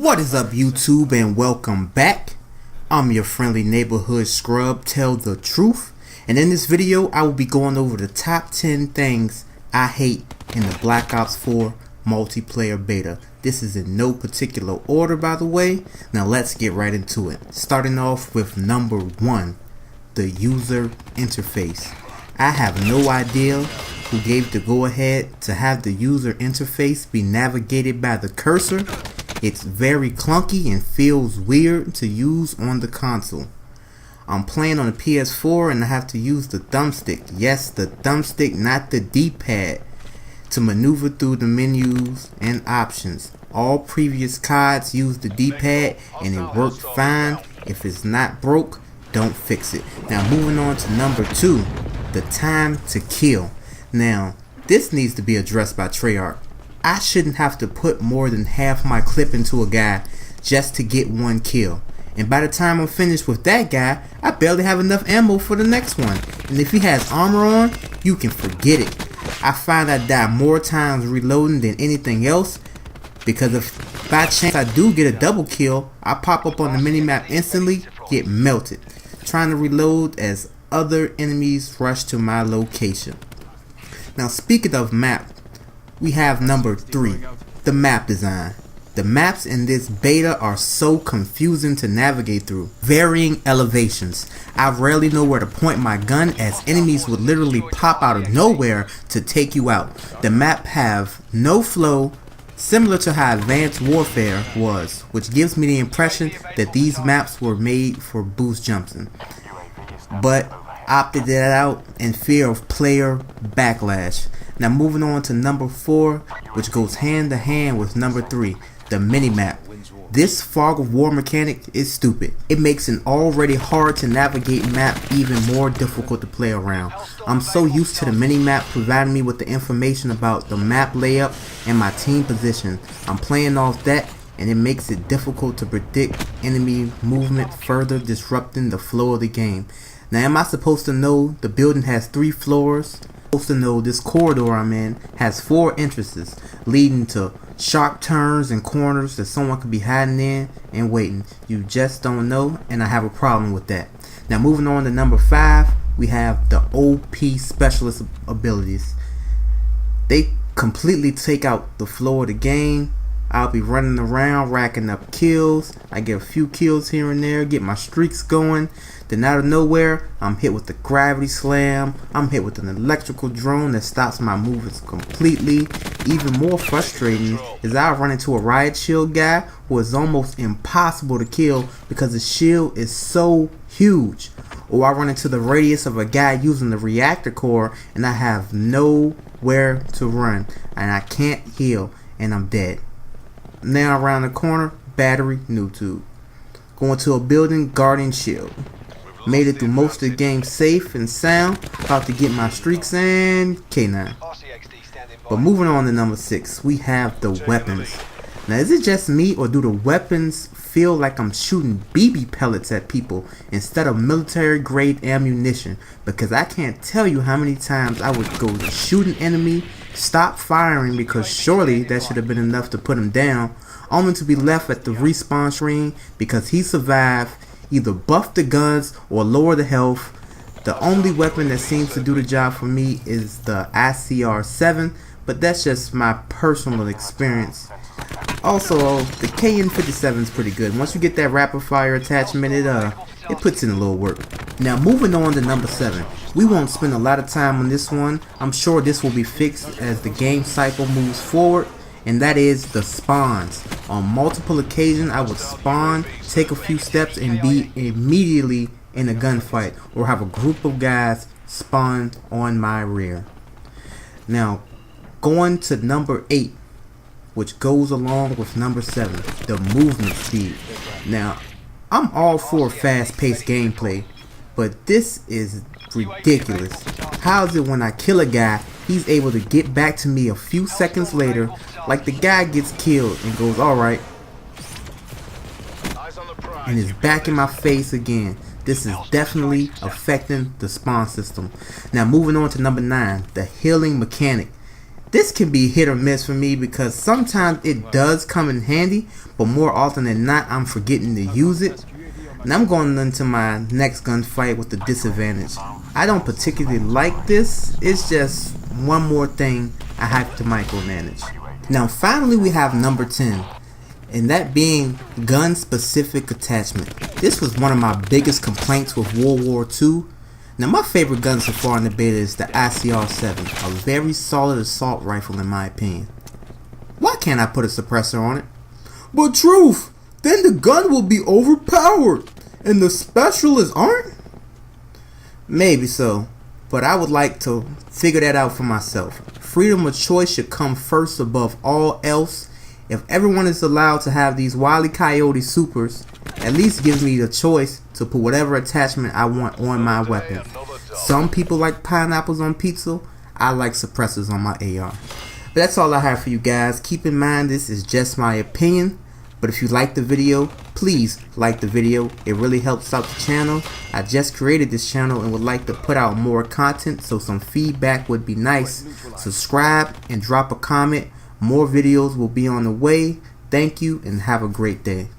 What is up, YouTube, and welcome back. I'm your friendly neighborhood scrub, Tell the Truth, and in this video I will be going over the top 10 things I hate in the Black Ops 4 multiplayer beta. This is in no particular order, by the way. Now let's get right into it. Starting off with number 1, the user interface. I have no idea who gave the go-ahead to have the user interface be navigated by the cursor. It's very clunky and feels weird to use on the console. I'm playing on the PS4 and I have to use the thumbstick. Yes, the thumbstick, not the D-pad, to maneuver through the menus and options. All previous CODs used the D-pad and it worked fine. If it's not broke, don't fix it. Now moving on to number 2, the time to kill. Now this needs to be addressed by Treyarch. I shouldn't have to put more than half my clip into a guy just to get one kill. And by the time I'm finished with that guy, I barely have enough ammo for the next one. And if he has armor on, you can forget it. I find I die more times reloading than anything else, because if by chance I do get a double kill, I pop up on the minimap instantly, get melted, trying to reload as other enemies rush to my location. Now speaking of map, we have number 3, the map design. The maps in this beta are so confusing to navigate through. Varying elevations. I rarely know where to point my gun, as enemies would literally pop out of nowhere to take you out. The map have no flow, similar to how Advanced Warfare was, which gives me the impression that these maps were made for boost jumping, but opted that out in fear of player backlash. Now moving on to number 4, which goes hand to hand with number 3, the minimap. This fog of war mechanic is stupid. It makes an already hard to navigate map even more difficult to play around. I'm so used to the minimap providing me with the information about the map layout and my team position. I'm playing off that, and it makes it difficult to predict enemy movement, further disrupting the flow of the game. Now am I supposed to know the building has 3 floors? Supposed to know this corridor I'm in has 4 entrances leading to sharp turns and corners that someone could be hiding in and waiting. You just don't know, and I have a problem with that. Now moving on to number 5, we have the OP specialist abilities. They completely take out the flow of the game. I'll be running around racking up kills. I get a few kills here and there, get my streaks going. Then out of nowhere, I'm hit with the gravity slam. I'm hit with an electrical drone that stops my movements completely. Even more frustrating is I run into a riot shield guy who is almost impossible to kill because the shield is so huge. Or I run into the radius of a guy using the reactor core and I have nowhere to run and I can't heal and I'm dead. Now around the corner, battery, new tube. Going to a building, guardian shield. Made it through most of the game safe and sound. About to get my streaks and K9. But moving on to number 6, we have the weapons. Now is it just me, or do the weapons feel like I'm shooting BB pellets at people instead of military grade ammunition? Because I can't tell you how many times I would go to shoot an enemy, stop firing because surely that should have been enough to put him down, only to be left at the respawn screen because he survived, either buff the guns or lower the health. The only weapon that seems to do the job for me is the ICR-7, but that's just my personal experience. Also, the KN-57 is pretty good. Once you get that rapid fire attachment, it puts in a little work. Now moving on to number 7. We won't spend a lot of time on this one. I'm sure this will be fixed as the game cycle moves forward, and that is the spawns. On multiple occasions I would spawn, take a few steps and be immediately in a gunfight, or have a group of guys spawn on my rear. Now going to number 8, which goes along with number 7, the movement speed. Now I'm all for fast-paced gameplay, but this is ridiculous. How is it when I kill a guy, he's able to get back to me a few seconds later, like the guy gets killed and goes alright, and is back in my face again. This is definitely affecting the spawn system. Now moving on to number 9, the healing mechanic. This can be hit or miss for me because sometimes it does come in handy, but more often than not I'm forgetting to use it. And I'm going into my next gunfight with the disadvantage. I don't particularly like this, it's just one more thing I have to micromanage. Now finally we have number 10, and that being gun specific attachment. This was one of my biggest complaints with World War II. Now my favorite gun so far in the beta is the ICR-7, a very solid assault rifle in my opinion. Why can't I put a suppressor on it? But Truth, then the gun will be overpowered, and the specialists aren't? Maybe so, but I would like to figure that out for myself. Freedom of choice should come first above all else. If everyone is allowed to have these Wile E. Coyote supers, at least gives me the choice to put whatever attachment I want on my weapon. Some people like pineapples on pizza, I like suppressors on my AR. But that's all I have for you guys. Keep in mind this is just my opinion, but if you like the video, please like the video. It really helps out the channel. I just created this channel and would like to put out more content, so some feedback would be nice. Subscribe and drop a comment. More videos will be on the way. Thank you and have a great day.